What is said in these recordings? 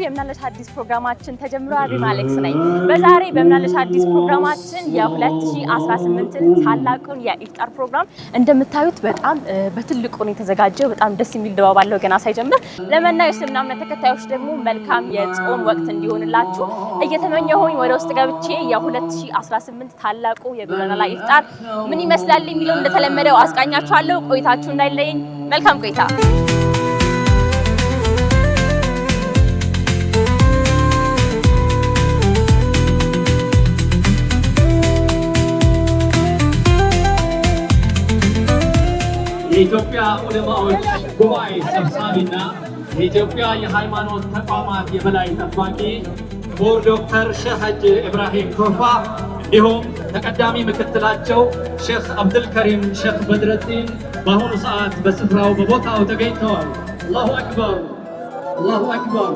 የምናለሽ አዲስ ፕሮግራማችን ተጀምሯል። አሌክስ ነኝ። በዛሬ በምናለሽ አዲስ ፕሮግራማችን የ2018 ታላቁን የኢፍጣር ፕሮግራም እንደምታዩት በጣም በትልቁ ነው የተዘጋጀው። በጣም ደስ የሚል ድባብ አለው ገና ሳይጀምር። ለመናው የእስልምና እምነት ተከታዮች ደግሞ መልካም የጾም ወቅት እንዲሆንላችሁ እየተመኘሁኝ ወደ ውስጥ ገብቼ የ2018 ታላቁ የጎዳና ላይ ኢፍጣር ምን ይመስላል የሚለው እንደተለመደው አስቃኛችኋለሁ። ቆይታችሁ እንዳይለየኝ። መልካም ቆይታ። የኢትዮጵያ ዑለማዎች ጉባኤ ሰብሳቢና የኢትዮጵያ የሃይማኖት ተቋማት የበላይ ጠባቂ ክቡር ዶክተር ሼህ ሐጂ ኢብራሂም ቶፋ እንዲሁም ተቀዳሚ ምክትላቸው ሼህ አብዱልከሪም ሼህ በድረዲን በአሁኑ ሰዓት በስፍራው በቦታው ተገኝተዋል። አላሁ አክበር አላሁ አክበር።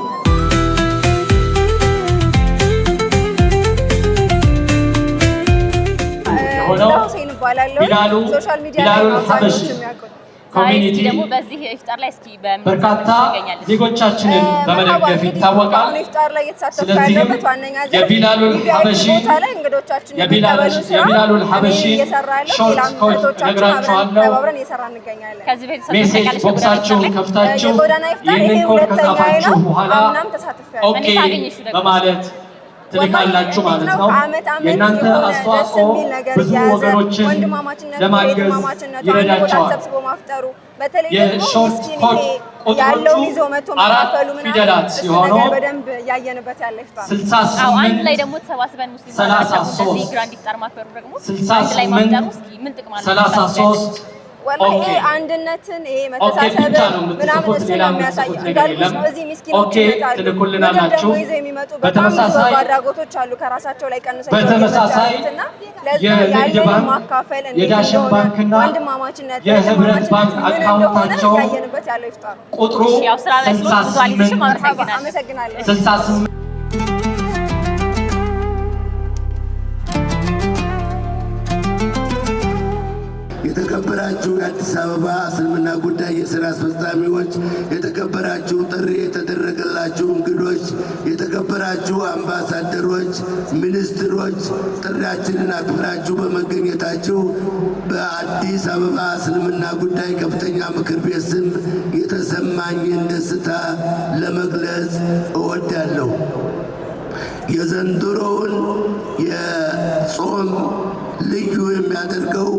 ቢላሉል ሐበሺ ኮሚኒቲ ደግሞ በዚህ ኢፍጣር ላይ እስኪ በርካታ ዜጎቻችንን በመደገፍ ይታወቃል። ስለዚህም የቢላሉል ሐበሺ ሾርት ኮድ ነግራችኋለሁ። ሜሴጅ ቦክሳችሁን ከፍታችሁ ይህንን ኮድ ከጻፋችሁ በኋላ ኦኬ በማለት ትልካላችሁ ማለት ነው። የእናንተ አስተዋጽኦ ብዙ ወገኖችን ለማገዝ ይረዳቸዋል። የሾርት ኮድ ቁጥሮቹ 4 ፊደላት ሲሆኑ 63 ወላሂ አንድነትን ይሄ መተሳሰብ ምናምን ስለሚያሳይ እንዳልኩሽ ነው። እዚህ ምስኪኖች ትልኩልናላችሁ። በተመሳሳይ አድራጎቶች አሉ ከራሳቸው ላይ ቀንሰው በተመሳሳይ የንግድ ባንክ የዳሽን ባንክና የህብረት ባንክ አካውንታቸው ቁጥሩ 68 የተከበራችሁ የአዲስ አበባ እስልምና ጉዳይ የሥራ አስፈጻሚዎች፣ የተከበራችሁ ጥሪ የተደረገላችሁ እንግዶች፣ የተከበራችሁ አምባሳደሮች፣ ሚኒስትሮች፣ ጥሪያችንን አክብራችሁ በመገኘታችሁ በአዲስ አበባ እስልምና ጉዳይ ከፍተኛ ምክር ቤት ስም የተሰማኝን ደስታ ለመግለጽ እወዳለሁ። የዘንድሮውን የጾም ልዩ የሚያደርገው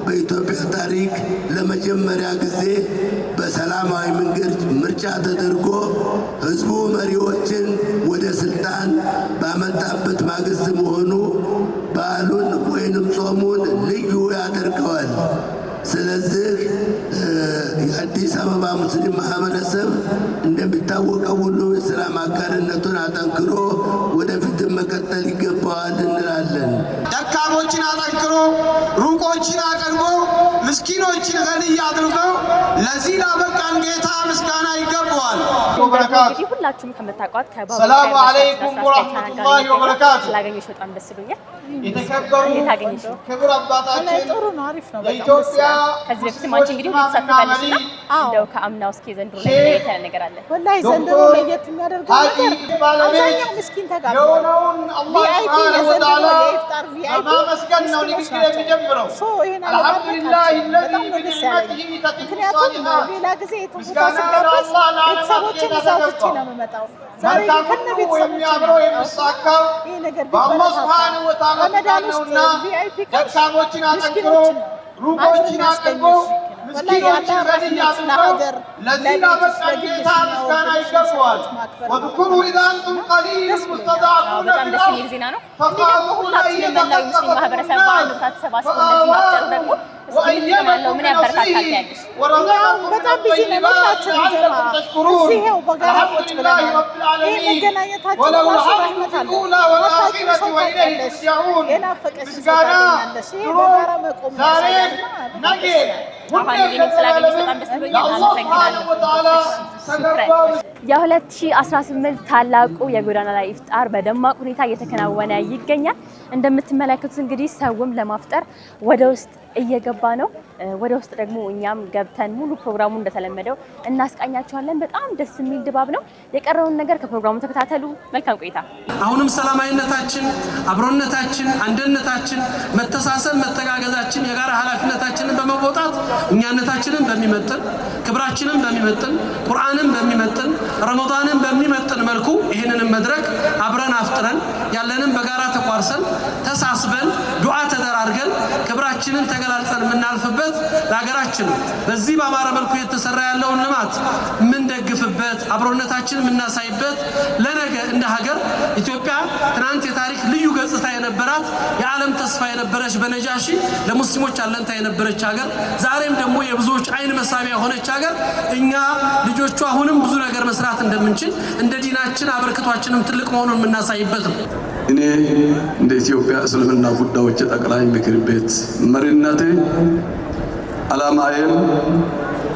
በኢትዮጵያ ታሪክ ለመጀመሪያ ጊዜ በሰላማዊ መንገድ ምርጫ ተደርጎ ህዝቡ መሪዎችን ወደ ስልጣን ባመጣበት ማግስት መሆኑ በዓሉን ወይንም ጾሙን ልዩ ያደርገዋል። ስለዚህ የአዲስ አበባ ሙስሊም ማህበረሰብ እንደሚታወቀው ሁሉ የሥራ አጋርነቱን አጠንክሮ ወደፊትም መቀጠል ይገባዋል እንላለን። ደካሞችን አጠንክሮ ሩቆችን አቅርቦ ምስኪኖችን ገንይ አድርጎ ለዚህ ላበቃን ጌታ ምስጋና ይገባዋል። እንግዲህ ሁላችሁም ከምታውቋት ሰላሙ አለይኩም ወራህመቱላሂ ወበረካቱ ስላገኘሽ በጣም ደስ ብሎኛል። የተከበሩ ክቡር አባታችን ጥሩ ነው፣ አሪፍ ነው። የኢትዮጵያ ከዚህ በፊት አንቺ እንግዲህ ተሳትፋለሽና እንደው ከአምናው እስኪ ዘንድሮ ላይ ለየት ያለ ነገር አለ? ወላሂ ዘንድሮ ለየት የሚያደርገው ነገር አብዛኛው ምስኪን ተጋብዟል። ቪአይፒ የዘንድሮ የኢፍጣር ቪአይፒ ማመስገን ነው ንግግር የሚጀምረው። አልሐምዱሊላህ በጣም ነው ደስ ያለኝ። ምክንያቱም ሌላ ጊዜ የትንኩታ ስጋበዝ ቤተሰቦችን እዛው ትቼ ነው የምመጣው። ዛሬ ከነ ቤተሰቦቼ የሚሳካው ይህ ነገር በአላህ ሱብሓነሁ ወተዓላ ረመዳን ውስጥ ቪአይፒ ደካሞችን አጠንክሮ ሩቆችን አቅርቦ ምስኪኖችን ገንይ አድርጎ ለዚህ ላበቃን ጌታ ምስጋና ይገባዋል። ወዝኩሩ ኢዛ አንቱም ቀሊሉን ሙስተድዐፉነ በጣም ደስ የሚል ዜና ነው። እንግዲህ ደግሞ ሁላችንም መላው ሙስሊም ማህበረሰብ በአንድ ቦታ ተሰባስቦ እንደዚህ ማፍጠሩ ደግሞ ምን ያበረታታል ያለሽ? በጣም ቢዚ ነን ሁላችንም ጀማ እዚህ ይኸው በጋራ ቁጭ ብለናል። ይህ መገናኘታችን ራሱ ረህመት አለው። ወታችን ሰው ታውቂያለሽ፣ የናፈቀሽ ሰው ታገኛለሽ። ይህ በጋራ መቆም የ2018 ታላቁ የጎዳና ላይ ኢፍጣር በደማቅ ሁኔታ እየተከናወነ ይገኛል። እንደምትመለከቱት እንግዲህ ሰውም ለማፍጠር ወደ ውስጥ እየገባ ነው። ወደ ውስጥ ደግሞ እኛም ገብተን ሙሉ ፕሮግራሙ እንደተለመደው እናስቃኛችኋለን። በጣም ደስ የሚል ድባብ ነው። የቀረውን ነገር ከፕሮግራሙ ተከታተሉ። መልካም ቆይታ። አሁንም ሰላማዊነታችን፣ አብሮነታችን፣ አንድነታችን፣ መተሳሰብ፣ መተጋገዛችን የጋራ ኃላፊነታችንን በመወጣት እኛነታችንን በሚመጥን ክብራችንን በሚመጥን ቁርአንን በሚመጥን ረመዳንን በሚመጥን መልኩ ይህንንም መድረክ አብረን አፍጥረን ያለንን በጋራ ተቋርሰን ተሳስበን ዱዓ ተደራርገን ክብራችንን ተገላልጸን የምናልፍበት ለሀገራችን በዚህ በአማረ መልኩ የተሰራ ያለውን ልማት የምንደግፍበት አብሮነታችን የምናሳይበት ለነገ እንደ ሀገር ኢትዮጵያ ትናንት የታሪክ ልዩ ገጽታ የነበራት የዓለም ተስፋ የነበረች በነጃሺ ለሙስሊሞች አለንታ የነበረች ሀገር ዛሬም ደግሞ የብዙዎች አይን መሳቢያ የሆነች ሀገር እኛ ልጆቹ አሁንም ብዙ ነገር መስራት እንደምንችል እንደ ዲናችን አበርክቷችንም ትልቅ መሆኑን የምናሳይበት ነው። እኔ እንደ ኢትዮጵያ እስልምና ጉዳዮች ጠቅላይ ምክር ቤት መሪነቴ ዓላማዬም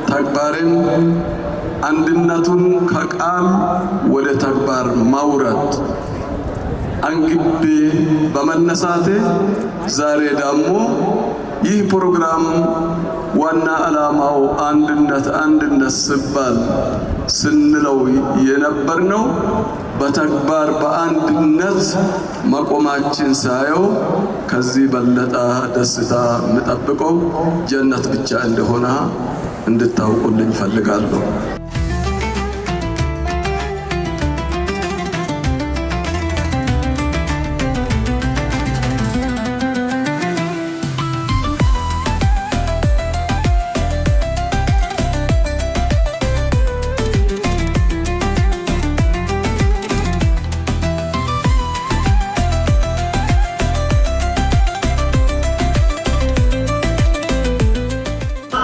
ተግባሬም አንድነቱን ከቃል ወደ ተግባር ማውረድ አንግቤ በመነሳቴ ዛሬ ደግሞ ይህ ፕሮግራም ዋና ዓላማው አንድነት ሲባል ስንለው የነበርነው በተግባር በአንድነት መቆማችን ሳየው ከዚህ በለጠ ደስታ የምጠብቀው ጀነት ብቻ እንደሆነ እንድታውቁልኝ ፈልጋለሁ።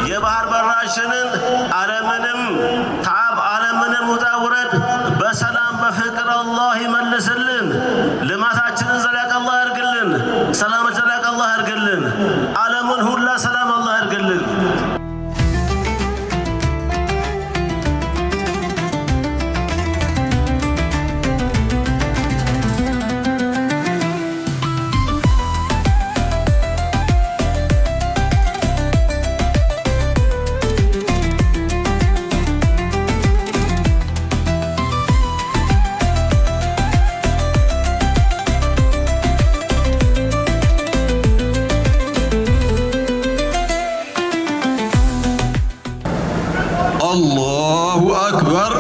የባህር በራችንን ዓለምንም ተዓብ ዓለምንም ውጣ ውረድ በሰላም በፍቅር አላህ ይመልስልን። ልማታችንን ዘላቂ አላህ ያርግልን። ሰላም ዘላቂ አላህ ያርግልን። ዓለምን ሁላ ሰላም አላህ ያርግልን። الله أكبر.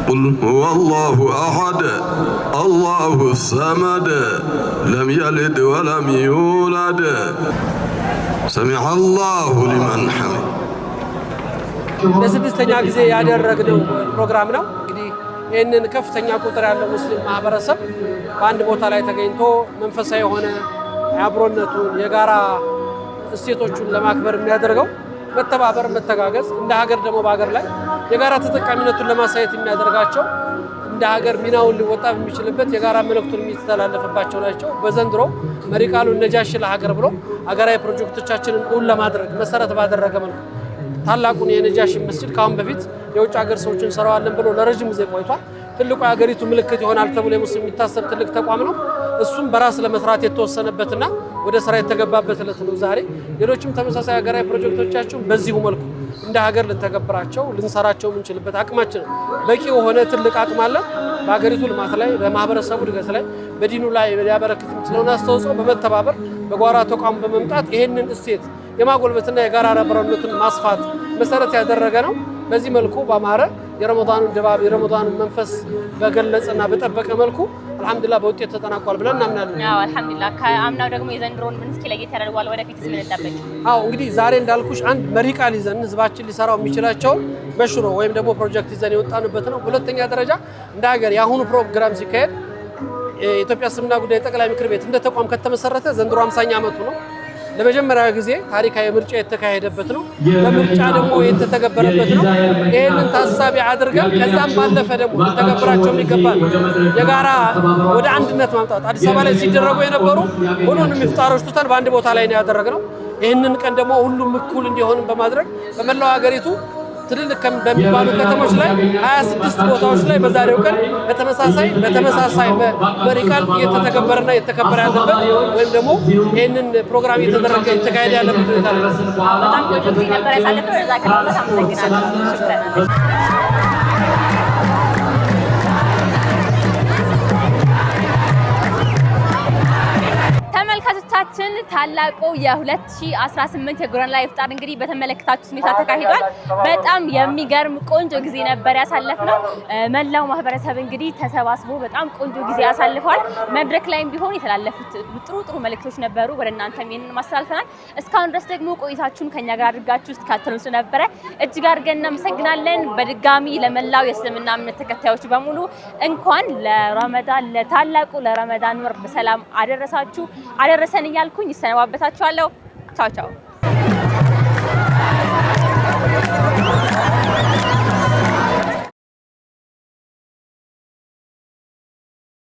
قل هو الله أحد الله الصمد لم يلد ولم يولد سمع الله لمن حمد. ለስድስተኛ ጊዜ ያደረግነው ፕሮግራም ነው። እንግዲህ ይህንን ከፍተኛ ቁጥር ያለው ሙስሊም ማህበረሰብ በአንድ ቦታ ላይ ተገኝቶ መንፈሳዊ የሆነ አብሮነቱን የጋራ እሴቶቹን ለማክበር የሚያደርገው መተባበር፣ መተጋገዝ እንደ ሀገር ደግሞ በሀገር ላይ የጋራ ተጠቃሚነቱን ለማሳየት የሚያደርጋቸው እንደ ሀገር ሚናውን ሊወጣ የሚችልበት የጋራ መልእክቱን የሚተላለፍባቸው ናቸው። በዘንድሮ መሪ ቃሉን ነጃሺ ለሀገር ብሎ ሀገራዊ ፕሮጀክቶቻችንን እውን ለማድረግ መሰረት ባደረገ መልኩ ታላቁን የነጃሺ መስጂድ ካሁን በፊት የውጭ ሀገር ሰዎችን ሰራዋለን ብሎ ለረጅም ጊዜ ቆይቷል። ትልቁ የሀገሪቱ ምልክት ይሆናል ተብሎ የሙስሊም የሚታሰብ ትልቅ ተቋም ነው። እሱም በራስ ለመስራት የተወሰነበትና ወደ ስራ የተገባበት ዕለት ነው ዛሬ። ሌሎችም ተመሳሳይ ሀገራዊ ፕሮጀክቶቻችን በዚሁ መልኩ እንደ ሀገር ልንተገብራቸው ልንሰራቸው የምንችልበት አቅማችን በቂ የሆነ ትልቅ አቅም አለ። በሀገሪቱ ልማት ላይ፣ በማህበረሰቡ እድገት ላይ፣ በዲኑ ላይ ሊያበረክት የሚችለውን አስተዋጽኦ በመተባበር በጓራ ተቋም በመምጣት ይሄንን እሴት የማጎልበትና የጋራ አብሮነትን ማስፋት መሰረት ያደረገ ነው። በዚህ መልኩ በአማረ የረመዳኑን ድባብ የረመዳኑን መንፈስ በገለጸና በጠበቀ መልኩ አልሐምዱሊላህ በውጤት ተጠናቋል ብለን እናምናለን። አዎ አልሐምዱሊላህ። ከአምናው ደግሞ የዘንድሮውን ምን እስኪ ለየት ያደርገዋል? ወደፊት ምን እንጠብቅ? አዎ እንግዲህ ዛሬ እንዳልኩሽ አንድ መሪ ቃል ይዘን ህዝባችን ሊሰራው የሚችላቸውን መሽሮ ወይም ደግሞ ፕሮጀክት ይዘን የወጣንበት ነው። ሁለተኛ ደረጃ እንደ ሀገር የአሁኑ ፕሮግራም ሲካሄድ የኢትዮጵያ እስልምና ጉዳይ ጠቅላይ ምክር ቤት እንደ ተቋም ከተመሰረተ ዘንድሮ 50ኛ ዓመቱ ነው። ለመጀመሪያ ጊዜ ታሪካዊ ምርጫ የተካሄደበት ነው። በምርጫ ደግሞ የተተገበረበት ነው። ይህንን ታሳቢ አድርገን ከዛም ባለፈ ደግሞ ተገብራቸው የሚገባል የጋራ ወደ አንድነት ማምጣት አዲስ አበባ ላይ ሲደረጉ የነበሩ ሁሉንም ኢፍጣሮች ትተን በአንድ ቦታ ላይ ነው ያደረግነው። ይህንን ቀን ደግሞ ሁሉም እኩል እንዲሆን በማድረግ በመላው ሀገሪቱ ትልልቅ በሚባሉ ከተሞች ላይ 26 ቦታዎች ላይ በዛሬው ቀን በተመሳሳይ መሪ ቃል እየተተገበረና እየተከበረ ያለበት ወይም ደግሞ ይህንን ፕሮግራም እየተካሄደ ያለበት ሁኔታ ነው። በጣም ቆንጆ ጊዜ ነበር ያሳለፍነው። ለዛ ከልበት አመሰግናለሁ። ሽክረን። ተመልካቾቻችን ታላቁ የ2018 የጎዳና ላይ ኢፍጣር እንግዲህ በተመለከታችሁት ሁኔታ ተካሂዷል። በጣም የሚገርም ቆንጆ ጊዜ ነበር ያሳለፍነው። መላው ማህበረሰብ እንግዲህ ተሰባስቦ በጣም ቆንጆ ጊዜ ያሳልፈዋል። መድረክ ላይም ቢሆን የተላለፉት ጥሩ መልእክቶች ነበሩ። ወደ እናንተም ይሄንን ማስተላለፈናል። እስካሁን ድረስ ደግሞ ቆይታችሁን ከኛ ጋር አድርጋችሁ ስትከታተሉን ስለነበረ እጅግ አድርገን እናመሰግናለን። በድጋሚ ለመላው የእስልምና እምነት ተከታዮች በሙሉ እንኳን ለረመዳን ለታላቁ ለረመዳን ወር በሰላም አደረሰን እያልኩኝ ይሰነባበታችኋለሁ። ቻው ቻው።